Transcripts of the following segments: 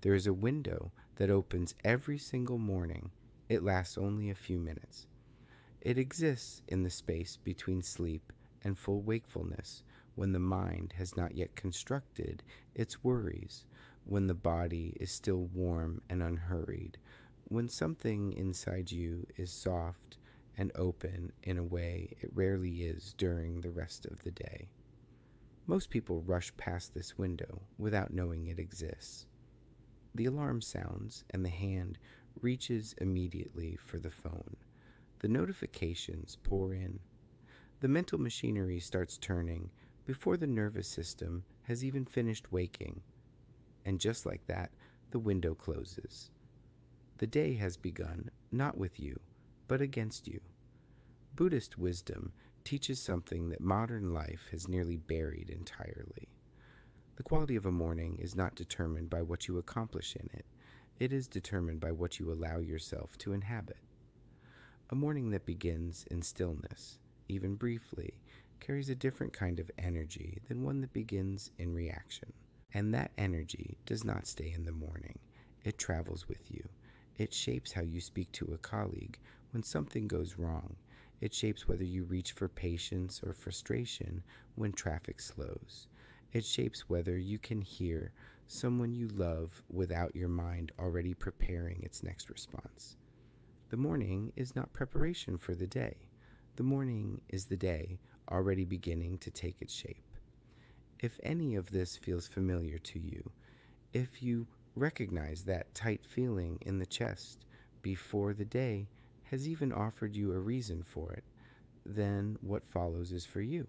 There is a window that opens every single morning. It lasts only a few minutes. It exists in the space between sleep and full wakefulness, when the mind has not yet constructed its worries, when the body is still warm and unhurried, when something inside you is soft and open in a way it rarely is during the rest of the day. Most people rush past this window without knowing it exists. The alarm sounds and the hand reaches immediately for the phone. The notifications pour in. The mental machinery starts turning before the nervous system has even finished waking. And just like that, the window closes. The day has begun, not with you, but against you. Buddhist wisdom teaches something that modern life has nearly buried entirely. The quality of a morning is not determined by what you accomplish in it. It is determined by what you allow yourself to inhabit. A morning that begins in stillness, even briefly, carries a different kind of energy than one that begins in reaction. And that energy does not stay in the morning. It travels with you. It shapes how you speak to a colleague when something goes wrong. It shapes whether you reach for patience or frustration when traffic slows. It shapes whether you can hear someone you love without your mind already preparing its next response. The morning is not preparation for the day. The morning is the day already beginning to take its shape. If any of this feels familiar to you, if you recognize that tight feeling in the chest before the day has even offered you a reason for it, then what follows is for you.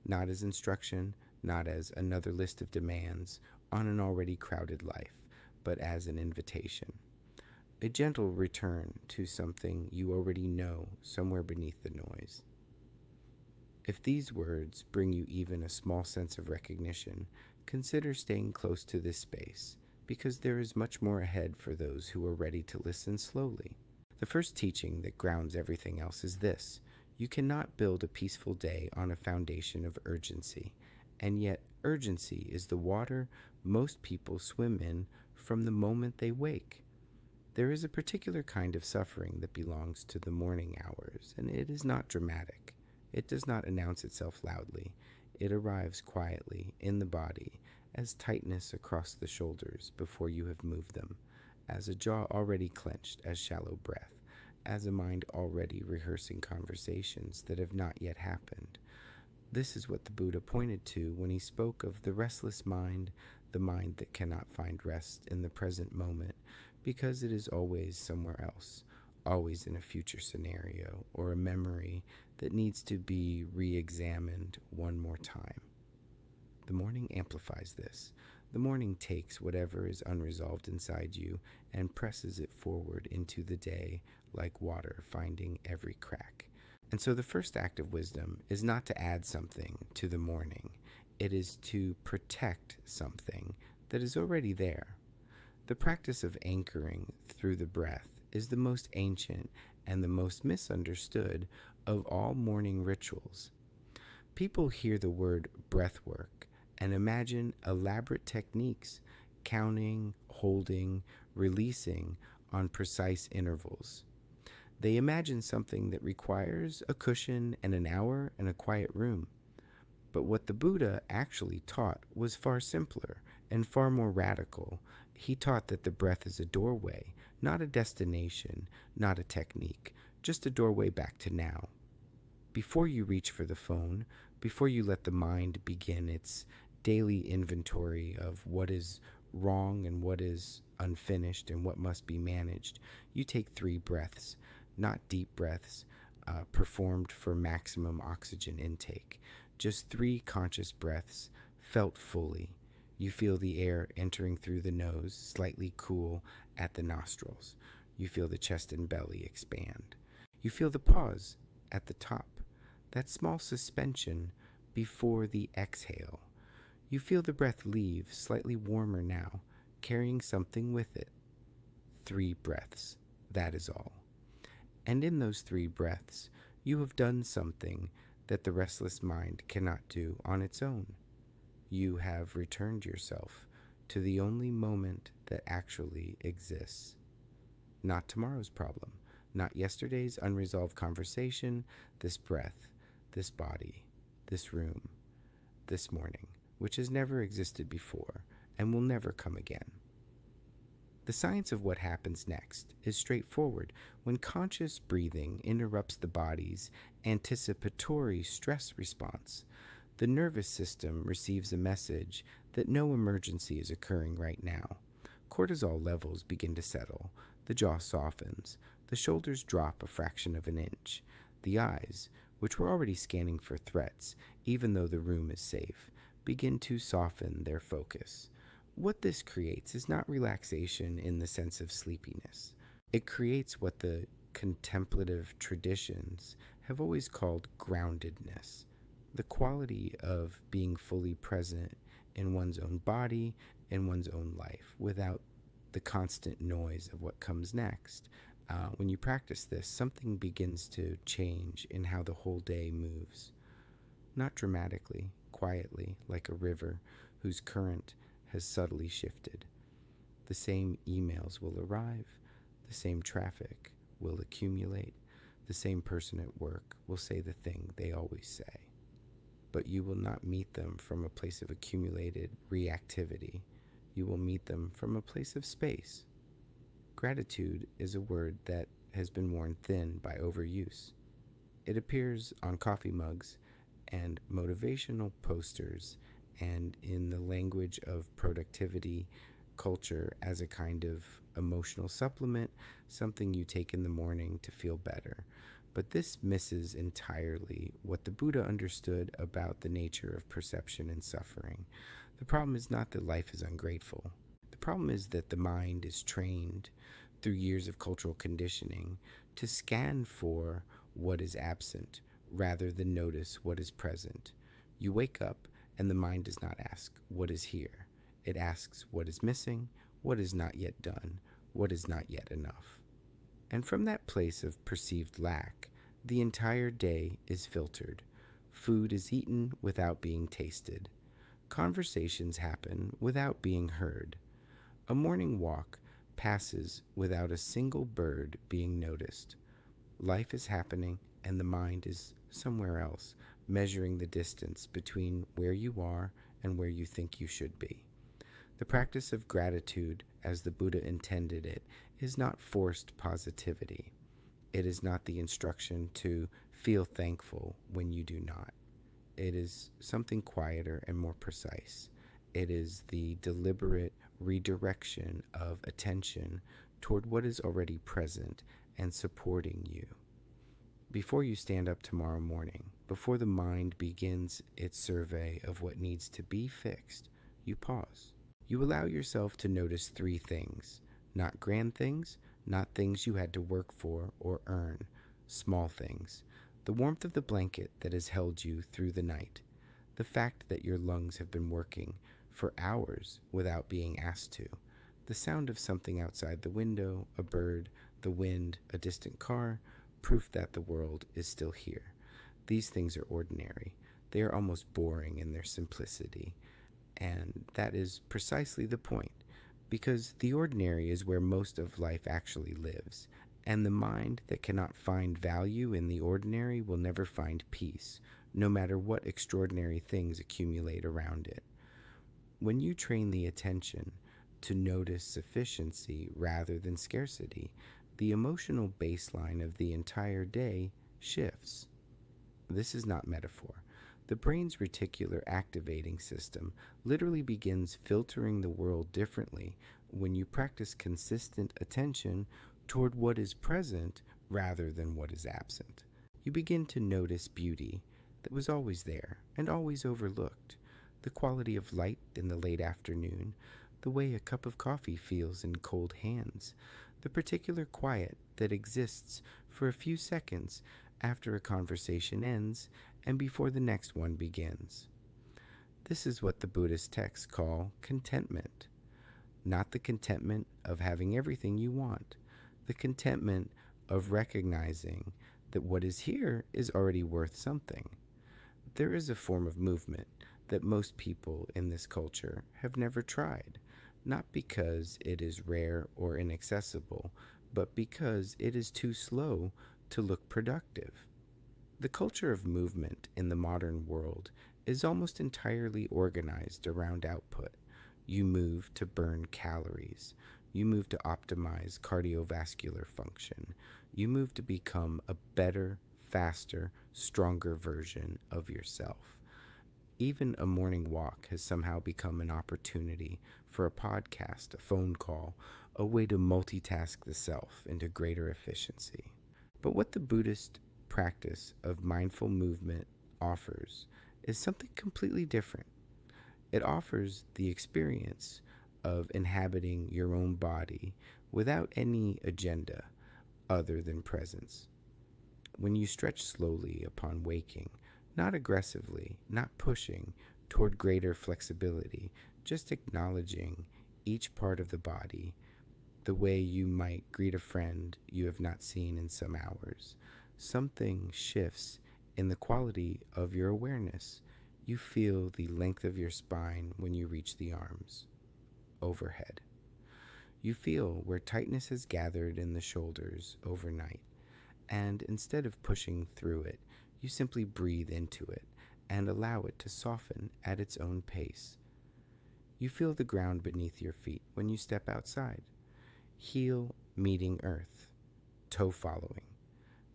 Not as instruction, not as another list of demands on an already crowded life, but as an invitation. A gentle return to something you already know somewhere beneath the noise. If these words bring you even a small sense of recognition, consider staying close to this space, because there is much more ahead for those who are ready to listen slowly. The first teaching that grounds everything else is this: you cannot build a peaceful day on a foundation of urgency, and yet urgency is the water most people swim in from the moment they wake. There is a particular kind of suffering that belongs to the morning hours, and it is not dramatic. It does not announce itself loudly. It arrives quietly in the body as tightness across the shoulders before you have moved them, as a jaw already clenched as shallow breath, as a mind already rehearsing conversations that have not yet happened. This is what the Buddha pointed to when he spoke of the restless mind, the mind that cannot find rest in the present moment because it is always somewhere else, always in a future scenario or a memory that needs to be re-examined one more time. The morning amplifies this. The morning takes whatever is unresolved inside you and presses it forward into the day like water finding every crack. And so the first act of wisdom is not to add something to the morning. It is to protect something that is already there. The practice of anchoring through the breath is the most ancient and the most misunderstood of all morning rituals. People hear the word breath work and imagine elaborate techniques, counting, holding, releasing on precise intervals. They imagine something that requires a cushion and an hour and a quiet room. But what the Buddha actually taught was far simpler and far more radical. He taught that the breath is a doorway, not a destination, not a technique, just a doorway back to now. Before you reach for the phone, before you let the mind begin its daily inventory of what is wrong and what is unfinished and what must be managed, you take 3 breaths, not deep breaths performed for maximum oxygen intake. Just 3 conscious breaths felt fully. You feel the air entering through the nose, slightly cool at the nostrils. You feel the chest and belly expand. You feel the pause at the top, that small suspension before the exhale. You feel the breath leave, slightly warmer now, carrying something with it. 3 breaths, that is all. And in those 3 breaths, you have done something that the restless mind cannot do on its own. You have returned yourself to the only moment that actually exists. Not tomorrow's problem, not yesterday's unresolved conversation, this breath, this body, this room, this morning, which has never existed before and will never come again. The science of what happens next is straightforward. When conscious breathing interrupts the body's anticipatory stress response, the nervous system receives a message that no emergency is occurring right now. Cortisol levels begin to settle, the jaw softens, the shoulders drop a fraction of an inch. The eyes, which were already scanning for threats, even though the room is safe, begin to soften their focus. What this creates is not relaxation in the sense of sleepiness. It creates what the contemplative traditions have always called groundedness, the quality of being fully present in one's own body, in one's own life, without the constant noise of what comes next. When you practice this, something begins to change in how the whole day moves. Not dramatically, quietly, like a river whose current has subtly shifted. The same emails will arrive, the same traffic will accumulate, the same person at work will say the thing they always say. But you will not meet them from a place of accumulated reactivity. You will meet them from a place of space. Gratitude is a word that has been worn thin by overuse. It appears on coffee mugs and motivational posters and in the language of productivity culture as a kind of emotional supplement, something you take in the morning to feel better. But this misses entirely what the Buddha understood about the nature of perception and suffering. The problem is not that life is ungrateful. The problem is that the mind is trained through years of cultural conditioning to scan for what is absent rather than notice what is present. You wake up and the mind does not ask what is here. It asks what is missing, what is not yet done, what is not yet enough. And from that place of perceived lack, the entire day is filtered. Food is eaten without being tasted. Conversations happen without being heard. A morning walk passes without a single bird being noticed. Life is happening and the mind is somewhere else, measuring the distance between where you are and where you think you should be. The practice of gratitude, as the Buddha intended it, is not forced positivity. It is not the instruction to feel thankful when you do not. It is something quieter and more precise. It is the deliberate redirection of attention toward what is already present and supporting you. Before you stand up tomorrow morning, before the mind begins its survey of what needs to be fixed, you pause. You allow yourself to notice three things, not grand things, not things you had to work for or earn, small things. The warmth of the blanket that has held you through the night, the fact that your lungs have been working for hours without being asked to, the sound of something outside the window, a bird, the wind, a distant car, proof that the world is still here. These things are ordinary. They are almost boring in their simplicity. And that is precisely the point, because the ordinary is where most of life actually lives, and the mind that cannot find value in the ordinary will never find peace, no matter what extraordinary things accumulate around it. When you train the attention to notice sufficiency rather than scarcity, the emotional baseline of the entire day shifts. This is not metaphor. The brain's reticular activating system literally begins filtering the world differently when you practice consistent attention toward what is present rather than what is absent. You begin to notice beauty that was always there and always overlooked, the quality of light in the late afternoon, the way a cup of coffee feels in cold hands, the particular quiet that exists for a few seconds after a conversation ends and before the next one begins. This is what the Buddhist texts call contentment. Not the contentment of having everything you want, the contentment of recognizing that what is here is already worth something. There is a form of movement that most people in this culture have never tried, not because it is rare or inaccessible, but because it is too slow to look productive. The culture of movement in the modern world is almost entirely organized around output. You move to burn calories. You move to optimize cardiovascular function. You move to become a better, faster, stronger version of yourself. Even a morning walk has somehow become an opportunity for a podcast, a phone call, a way to multitask the self into greater efficiency. But what the Buddhist practice of mindful movement offers is something completely different. It offers the experience of inhabiting your own body without any agenda other than presence. When you stretch slowly upon waking, not aggressively, not pushing toward greater flexibility, just acknowledging each part of the body the way you might greet a friend you have not seen in some hours, something shifts in the quality of your awareness. You feel the length of your spine when you reach the arms overhead. You feel where tightness has gathered in the shoulders overnight, and instead of pushing through it, you simply breathe into it and allow it to soften at its own pace. You feel the ground beneath your feet when you step outside, heel meeting earth, toe following,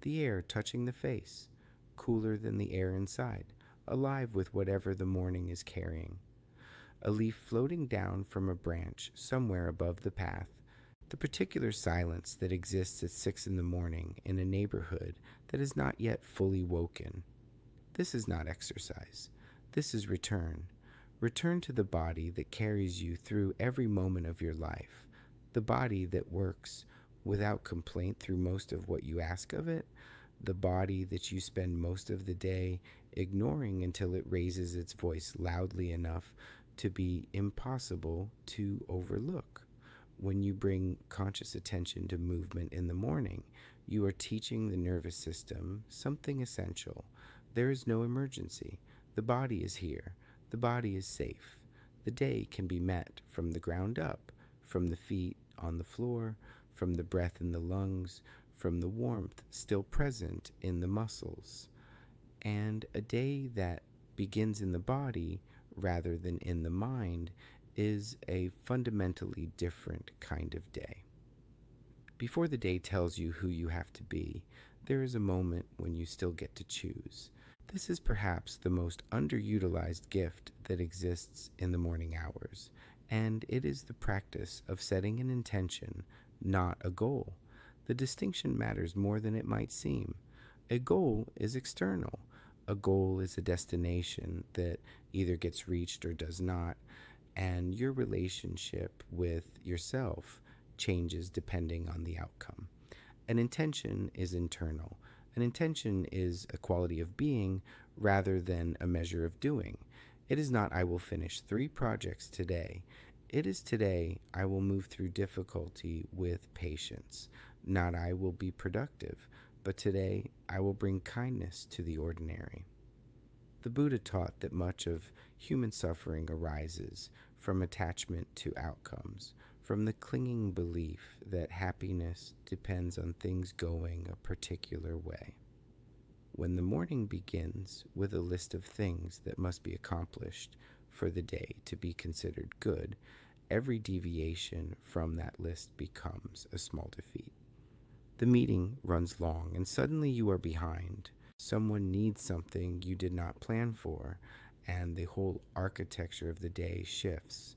the air touching the face, cooler than the air inside, alive with whatever the morning is carrying. A leaf floating down from a branch somewhere above the path, the particular silence that exists at 6 in the morning in a neighborhood that is not yet fully woken. This is not exercise. This is return. Return to the body that carries you through every moment of your life, the body that works without complaint through most of what you ask of it, the body that you spend most of the day ignoring until it raises its voice loudly enough to be impossible to overlook. When you bring conscious attention to movement in the morning, you are teaching the nervous system something essential. There is no emergency. The body is here. The body is safe. The day can be met from the ground up, from the feet on the floor, from the breath in the lungs, from the warmth still present in the muscles. And a day that begins in the body rather than in the mind is a fundamentally different kind of day. Before the day tells you who you have to be, there is a moment when you still get to choose. This is perhaps the most underutilized gift that exists in the morning hours, and it is the practice of setting an intention, not a goal. The distinction matters more than it might seem. A goal is external. A goal is a destination that either gets reached or does not, and your relationship with yourself changes depending on the outcome. An intention is internal. An intention is a quality of being rather than a measure of doing. It is not, I will finish 3 projects today. It is, today I will move through difficulty with patience. Not, I will be productive, but today I will bring kindness to the ordinary. The Buddha taught that much of human suffering arises from attachment to outcomes, from the clinging belief that happiness depends on things going a particular way. When the morning begins with a list of things that must be accomplished for the day to be considered good, every deviation from that list becomes a small defeat. The meeting runs long, and suddenly you are behind. Someone needs something you did not plan for, and the whole architecture of the day shifts.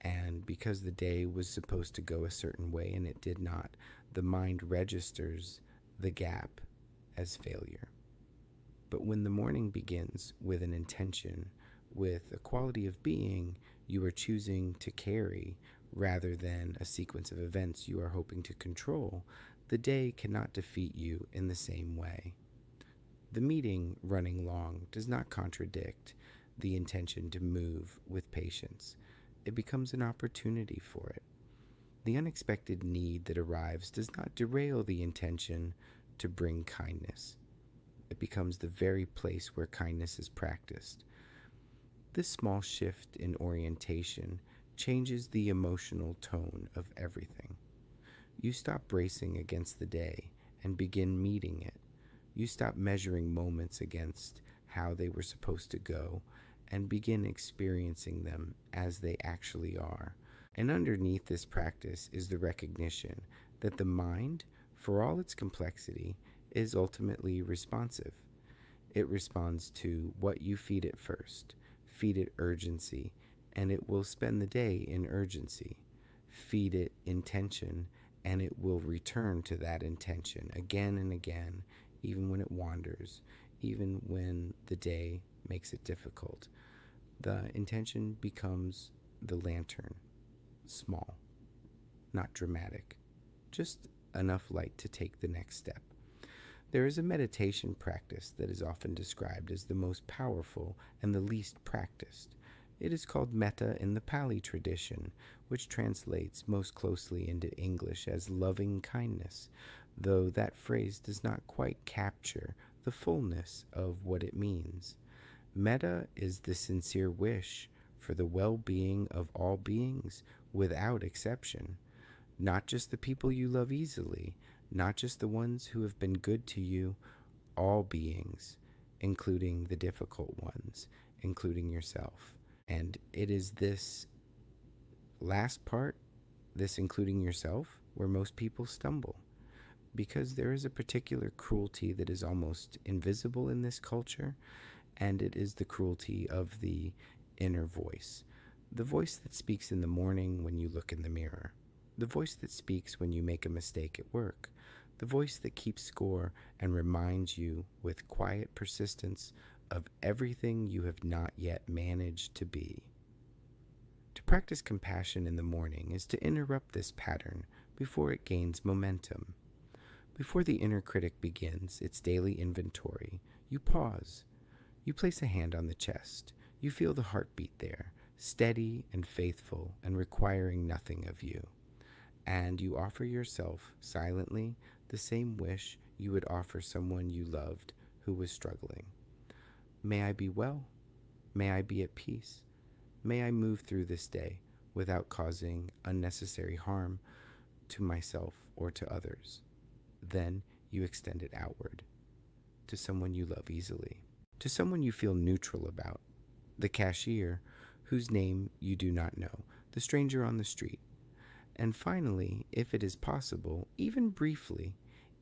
And because the day was supposed to go a certain way and it did not, the mind registers the gap as failure. But when the morning begins with an intention, with a quality of being you are choosing to carry rather than a sequence of events you are hoping to control, the day cannot defeat you in the same way. The meeting running long does not contradict the intention to move with patience. It becomes an opportunity for it. The unexpected need that arrives does not derail the intention to bring kindness. It becomes the very place where kindness is practiced. This small shift in orientation changes the emotional tone of everything. You stop bracing against the day and begin meeting it. You stop measuring moments against how they were supposed to go and begin experiencing them as they actually are. And underneath this practice is the recognition that the mind, for all its complexity, is ultimately responsive. It responds to what you feed it first. Feed it urgency, and it will spend the day in urgency. Feed it intention, and it will return to that intention again and again, even when it wanders, even when the day makes it difficult. The intention becomes the lantern, small, not dramatic, just enough light to take the next step. There is a meditation practice that is often described as the most powerful and the least practiced. It is called metta in the Pali tradition, which translates most closely into English as loving kindness, though that phrase does not quite capture the fullness of what it means. Metta is the sincere wish for the well-being of all beings without exception, not just the people you love easily, not just the ones who have been good to you, all beings, including the difficult ones, including yourself. And it is this last part, this including yourself, where most people stumble. Because there is a particular cruelty that is almost invisible in this culture, and it is the cruelty of the inner voice. The voice that speaks in the morning when you look in the mirror. The voice that speaks when you make a mistake at work. The voice that keeps score and reminds you with quiet persistence of everything you have not yet managed to be. To practice compassion in the morning is to interrupt this pattern before it gains momentum. Before the inner critic begins its daily inventory, you pause. You place a hand on the chest. You feel the heartbeat there, steady and faithful and requiring nothing of you. And you offer yourself silently the same wish you would offer someone you loved who was struggling. May I be well. May I be at peace. May I move through this day without causing unnecessary harm to myself or to others. Then you extend it outward to someone you love easily, to someone you feel neutral about, the cashier whose name you do not know, the stranger on the street. And finally, if it is possible, even briefly,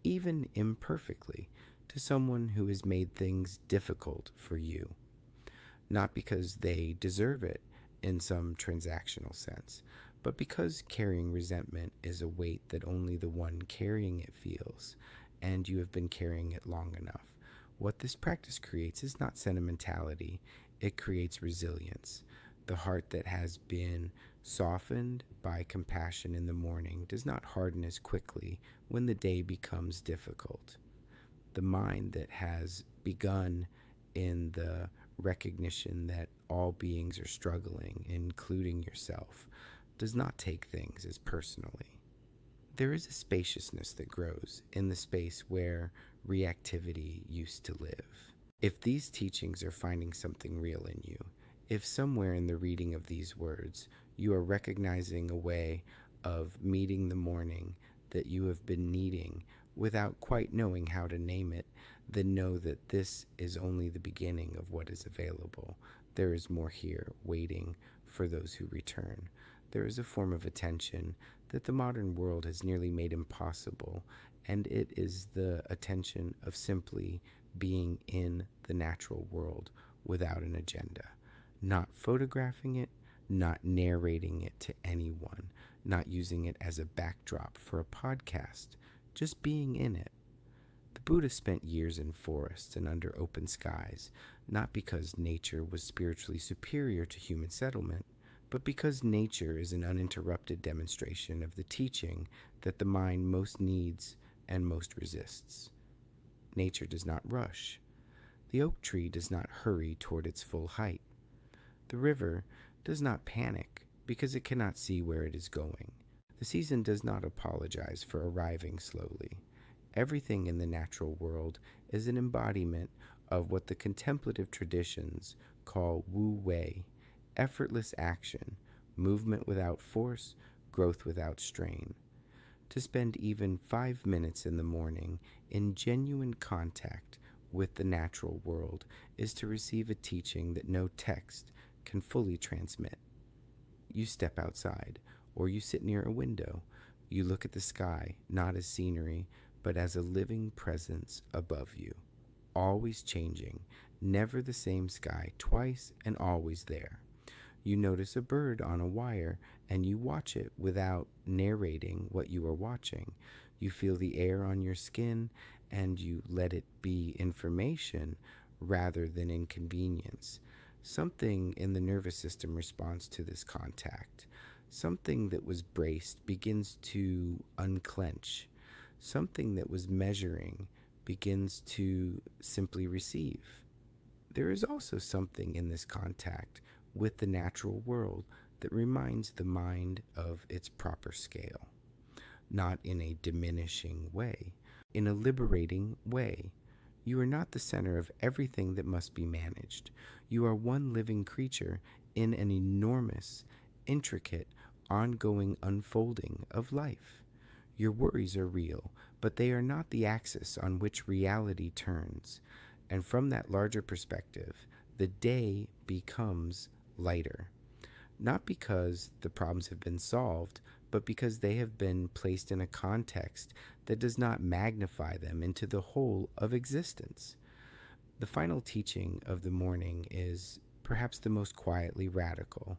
even imperfectly, to someone who has made things difficult for you. Not because they deserve it in some transactional sense, but because carrying resentment is a weight that only the one carrying it feels, and you have been carrying it long enough. What this practice creates is not sentimentality, it creates resilience. The heart that has been softened by compassion in the morning does not harden as quickly when the day becomes difficult. The mind that has begun in the recognition that all beings are struggling, including yourself, does not take things as personally. There is a spaciousness that grows in the space where reactivity used to live. If these teachings are finding something real in you, if somewhere in the reading of these words you are recognizing a way of meeting the morning that you have been needing without quite knowing how to name it, then know that this is only the beginning of what is available. There is more here waiting for those who return. There is a form of attention that the modern world has nearly made impossible, and it is the attention of simply being in the natural world without an agenda. Not photographing it, not narrating it to anyone, not using it as a backdrop for a podcast, just being in it. The Buddha spent years in forests and under open skies, not because nature was spiritually superior to human settlement, but because nature is an uninterrupted demonstration of the teaching that the mind most needs and most resists. Nature does not rush. The oak tree does not hurry toward its full height. The river does not panic because it cannot see where it is going. The season does not apologize for arriving slowly. Everything in the natural world is an embodiment of what the contemplative traditions call wu wei, effortless action, movement without force, growth without strain. To spend even 5 minutes in the morning in genuine contact with the natural world is to receive a teaching that no text can fully transmit. You step outside, or you sit near a window. You look at the sky, not as scenery, but as a living presence above you, always changing, never the same sky twice and always there. You notice a bird on a wire and you watch it without narrating what you are watching. You feel the air on your skin and you let it be information rather than inconvenience. Something in the nervous system responds to this contact. Something that was braced begins to unclench. Something that was measuring begins to simply receive. There is also something in this contact with the natural world that reminds the mind of its proper scale, not in a diminishing way, in a liberating way. You are not the center of everything that must be managed. You are one living creature in an enormous, intricate, ongoing unfolding of life. Your worries are real, but they are not the axis on which reality turns. And from that larger perspective, the day becomes lighter. Not because the problems have been solved, but because they have been placed in a context that does not magnify them into the whole of existence. The final teaching of the morning is perhaps the most quietly radical.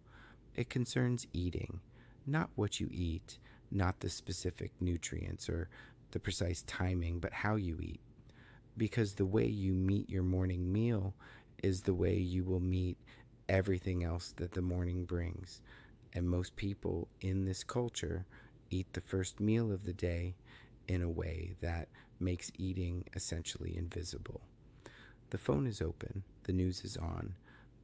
It concerns eating, not what you eat, not the specific nutrients or the precise timing, but how you eat. Because the way you meet your morning meal is the way you will meet everything else that the morning brings. And most people in this culture eat the first meal of the day in a way that makes eating essentially invisible. The phone is open, the news is on,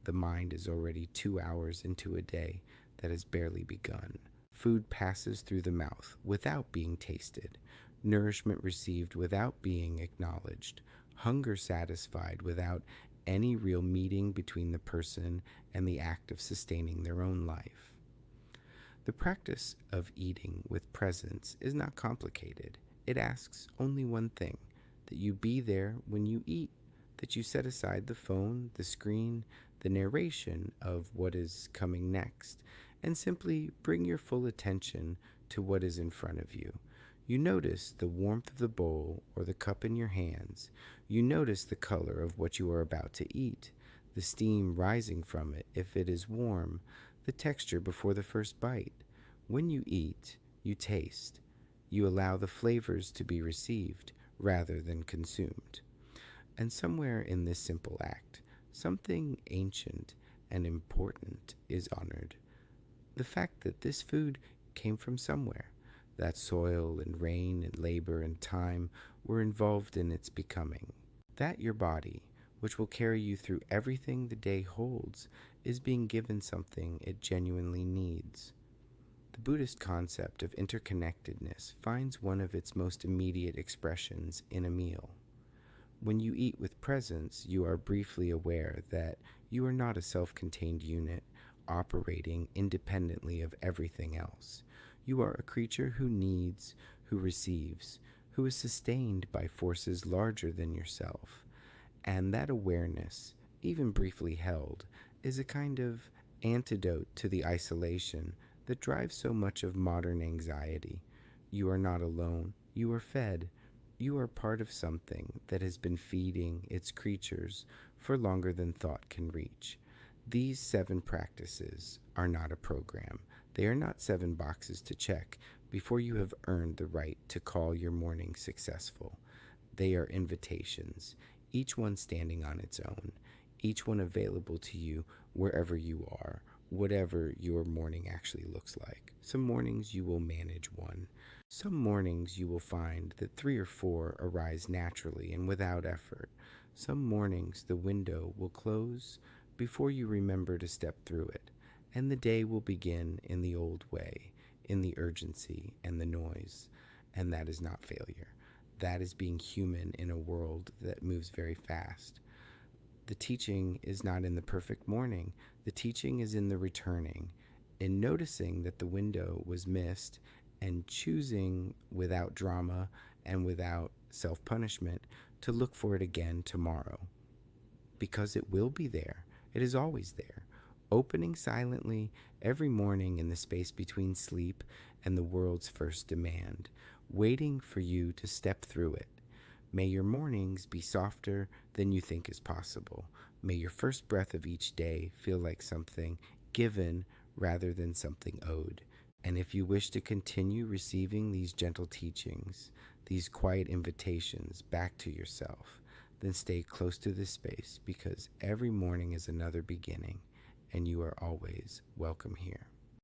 the mind is already 2 hours into a day that has barely begun. Food passes through the mouth without being tasted, nourishment received without being acknowledged, hunger satisfied without any real meeting between the person and the act of sustaining their own life. The practice of eating with presence is not complicated. It asks only one thing, that you be there when you eat, that you set aside the phone, the screen, the narration of what is coming next, and simply bring your full attention to what is in front of you. You notice the warmth of the bowl or the cup in your hands. You notice the color of what you are about to eat, the steam rising from it if it is warm, the texture before the first bite. When you eat, you taste. You allow the flavors to be received rather than consumed. And somewhere in this simple act, something ancient and important is honored. The fact that this food came from somewhere, that soil and rain and labor and time were involved in its becoming. That your body, which will carry you through everything the day holds, is being given something it genuinely needs. The Buddhist concept of interconnectedness finds one of its most immediate expressions in a meal. When you eat with presence, you are briefly aware that you are not a self-contained unit operating independently of everything else. You are a creature who needs, who receives, who is sustained by forces larger than yourself. And that awareness, even briefly held, is a kind of antidote to the isolation that drives so much of modern anxiety. You are not alone. You are fed. You are part of something that has been feeding its creatures for longer than thought can reach. These 7 practices are not a program. They are not 7 boxes to check before you have earned the right to call your morning successful. They are invitations, each one standing on its own, each one available to you wherever you are, whatever your morning actually looks like. Some mornings you will manage one. Some mornings you will find that 3 or 4 arise naturally and without effort. Some mornings the window will close before you remember to step through it, and the day will begin in the old way, in the urgency and the noise. And that is not failure. That is being human in a world that moves very fast. The teaching is not in the perfect morning. The teaching is in the returning. In noticing that the window was missed and choosing without drama and without self punishment to look for it again tomorrow. Because it will be there, it is always there, opening silently every morning in the space between sleep and the world's first demand, waiting for you to step through it. May your mornings be softer than you think is possible. May your first breath of each day feel like something given rather than something owed. And if you wish to continue receiving these gentle teachings, these quiet invitations back to yourself, then stay close to this space, because every morning is another beginning, and you are always welcome here.